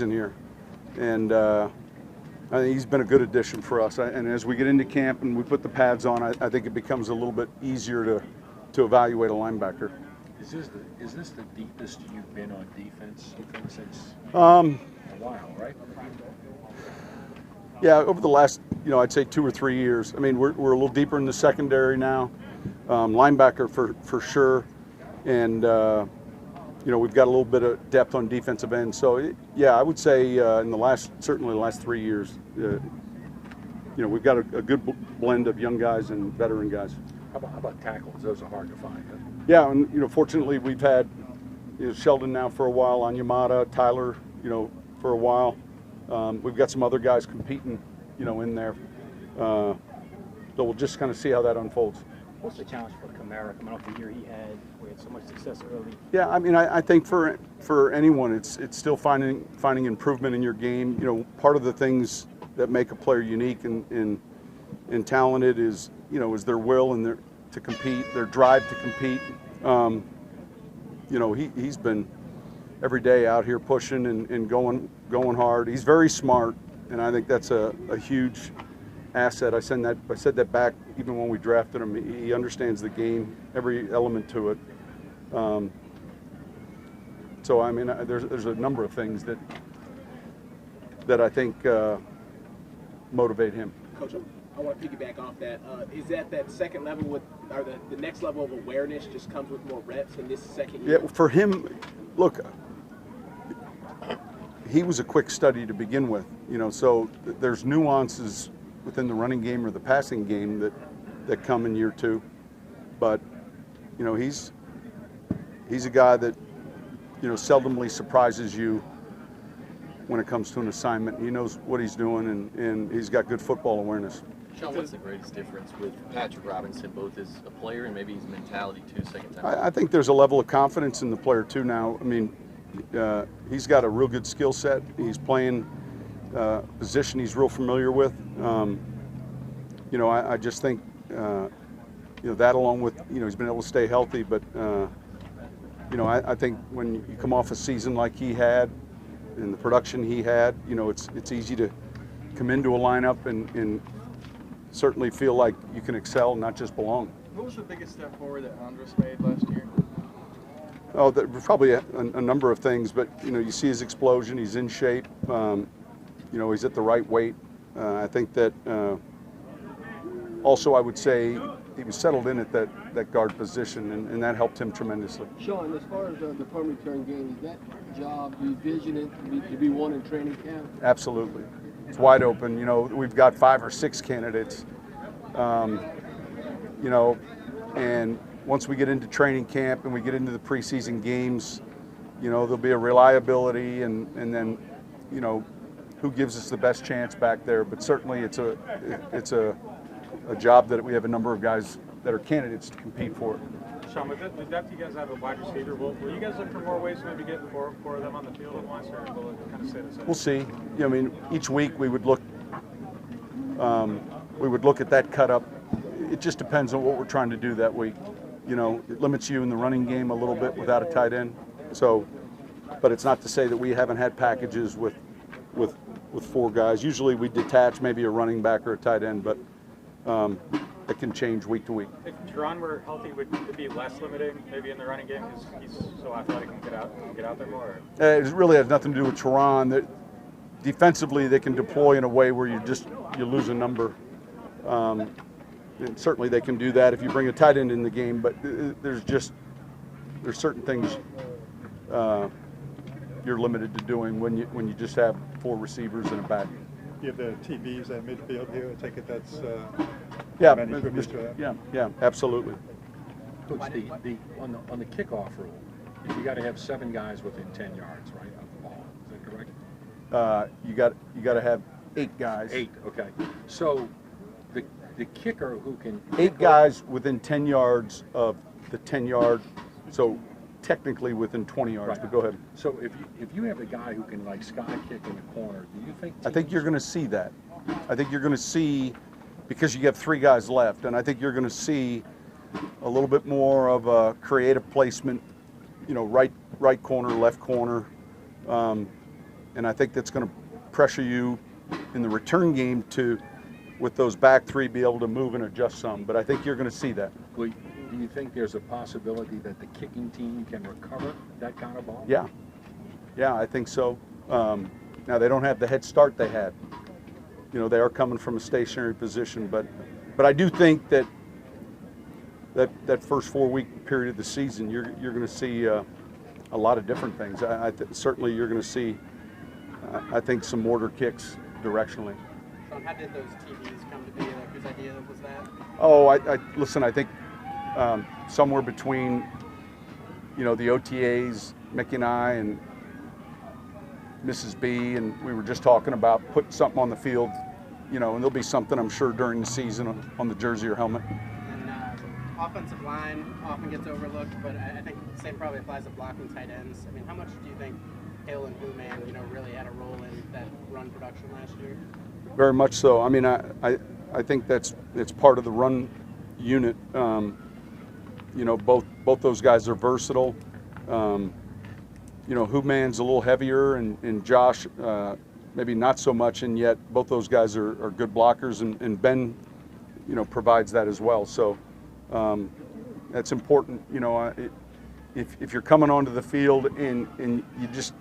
in here, and I think he's been a good addition for us. And as we get into camp and we put the pads on, I think it becomes a little bit easier to evaluate a linebacker. Is this the deepest you've been on defense, you think, since A while, right? Yeah, over the last, I'd say 2 or 3 years. I mean, we're a little deeper in the secondary now, linebacker for sure, and we've got a little bit of depth on defensive end. So yeah, I would say certainly the last 3 years, we've got a good blend of young guys and veteran guys. How about tackles? Those are hard to find. Huh? Yeah, and fortunately we've had Sheldon now for a while, Onyemata, Tyler, for a while. We've got some other guys competing, in there. So we'll just kind of see how that unfolds. What's the challenge for Kamara coming off the year he had? We had so much success early. Yeah, I mean, I think for anyone, it's still finding improvement in your game. Part of the things that make a player unique and talented is their will and to compete, their drive to compete. He's been every day out here pushing and going hard. He's very smart, and I think that's a huge asset. I said that back even when we drafted him. He understands the game, every element to it. So I mean, there's a number of things that I think motivate him. Coach, I want to piggyback off that. Is that second level or the next level of awareness just comes with more reps in this second year? Yeah, for him, look, he was a quick study to begin with, so there's nuances within the running game or the passing game that come in year 2. But, he's a guy that, seldomly surprises you when it comes to an assignment. He knows what he's doing, and he's got good football awareness. Sean, what's the greatest difference with Patrick Robinson, both as a player and maybe his mentality too, second time? I think there's a level of confidence in the player too now. I mean, he's got a real good skill set. He's playing a position he's real familiar with. I just think, that along with, he's been able to stay healthy. But, I think when you come off a season like he had and the production he had, it's easy to come into a lineup and certainly feel like you can excel, not just belong. What was the biggest step forward that Andres made last year? Oh, there were probably a number of things, but you see his explosion. He's in shape. He's at the right weight. I think that also I would say he was settled in at that guard position, and that helped him tremendously. Sean, as far as the punt return game, is that job, do you envision it to be won in training camp? Absolutely. It's wide open. We've got 5 or 6 candidates. And once we get into training camp and we get into the preseason games, there'll be a reliability and then, who gives us the best chance back there. But certainly it's a job that we have a number of guys that are candidates to compete for. Sean, with depth you guys have a wide receiver, will you guys look for more ways to maybe get four of them on the field at once, or will it kind of stay the same? We'll see. I mean, each week we would look at that cut up. It just depends on what we're trying to do that week. It limits you in the running game a little bit without a tight end. So, but it's not to say that we haven't had packages with 4 guys. Usually we detach maybe a running back or a tight end, but it can change week to week. If Teron were healthy, would it be less limiting maybe in the running game because he's so athletic and get out there more? It really has nothing to do with Teron. Defensively, they can deploy in a way where you lose a number. And certainly they can do that if you bring a tight end in the game, but there's certain things you're limited to doing when you just have 4 receivers and a back. You have the TVs at midfield here. I take it that's yeah, absolutely. Coach, on the kickoff rule, you got to have 7 guys within 10 yards, right, of the ball. Is that correct? You got to have 8 guys. 8, okay. So the kicker who can 8 guys within 10 yards of the 10-yard, so technically within 20 yards. Right. But go ahead. So if you have a guy who can like sky kick in the corner, do you think? I think you're going to see that. I think you're going to see, because you have 3 guys left, and I think you're going to see a little bit more of a creative placement. Right corner, left corner. and I think that's going to pressure you in the return game to, with those back three, be able to move and adjust some. But I think you're going to see that. Well, do you think there's a possibility that the kicking team can recover that kind of ball? Yeah, I think so. Now they don't have the head start they had. You know, they are coming from a stationary position, but I do think that first 4-week period of the season, you're going to see a lot of different things. Certainly you're going to see, I think, some mortar kicks directionally. Sean, how did those TVs come to be? Like, whose idea was that? Oh, listen, I think somewhere between, you know, the OTAs, Mickey and I, and Mrs. B, and we were just talking about putting something on the field, you know, and there'll be something, I'm sure, during the season on the jersey or helmet. And offensive line often gets overlooked, but I think the same probably applies to blocking tight ends. I mean, how much do you think Hill and Booman, you know, really had a role in that run production last year? Very much so. I mean, I think it's part of the run unit. You know, both those guys are versatile. You know, Hoopman's a little heavier, and Josh maybe not so much, and yet both those guys are good blockers, and Ben, you know, provides that as well. So that's important. You know, if you're coming onto the field and you just,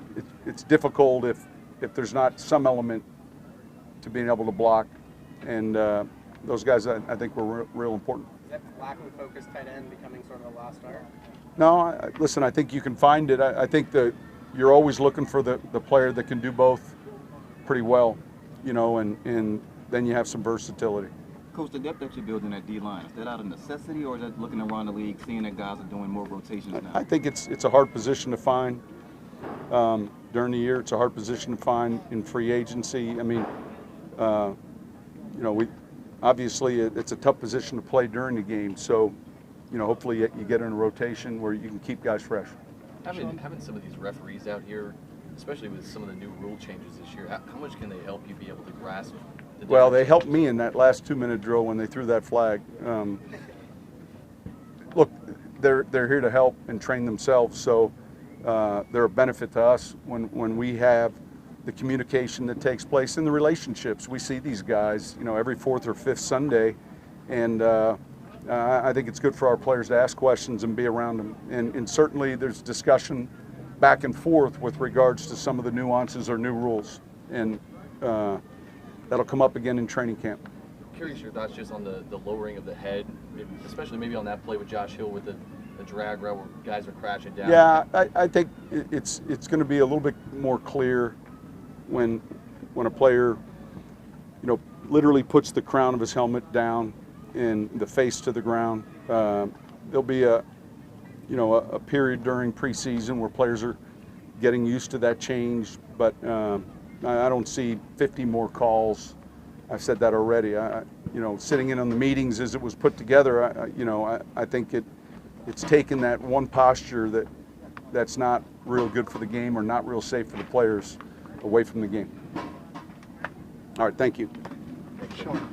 it's difficult if there's not some element to being able to block, and those guys I think were real important. Is that blocking focused tight end becoming sort of a lost art? No, listen, I think you can find it. I think that you're always looking for the player that can do both pretty well, you know, and then you have some versatility. Coach, the depth that you're building at D-line, is that out of necessity, or is that looking around the league, seeing that guys are doing more rotations now? I think it's a hard position to find during the year. It's a hard position to find in free agency. I mean, you know, obviously it's a tough position to play during the game. So, you know, hopefully you get in a rotation where you can keep guys fresh. Having some of these referees out here, especially with some of the new rule changes this year, how much can they help you be able to grasp? Well, they helped me in that last 2-minute drill when they threw that flag. Look, they're here to help and train themselves, so they're a benefit to us when we have the communication that takes place in the relationships. We see these guys, you know, every 4th or 5th Sunday, and I think it's good for our players to ask questions and be around them. And certainly there's discussion back and forth with regards to some of the nuances or new rules, and that'll come up again in training camp. Curious your thoughts just on the lowering of the head, especially maybe on that play with Josh Hill with the drag route where guys are crashing down. Yeah, I think it's going to be a little bit more clear when a player, you know, literally puts the crown of his helmet down and the face to the ground. There'll be a period during preseason where players are getting used to that change, but I don't see 50 more calls. I've said that already. You know, sitting in on the meetings as it was put together, I think it's taken that one posture that's not real good for the game or not real safe for the players away from the game. All right, thank you. Sean.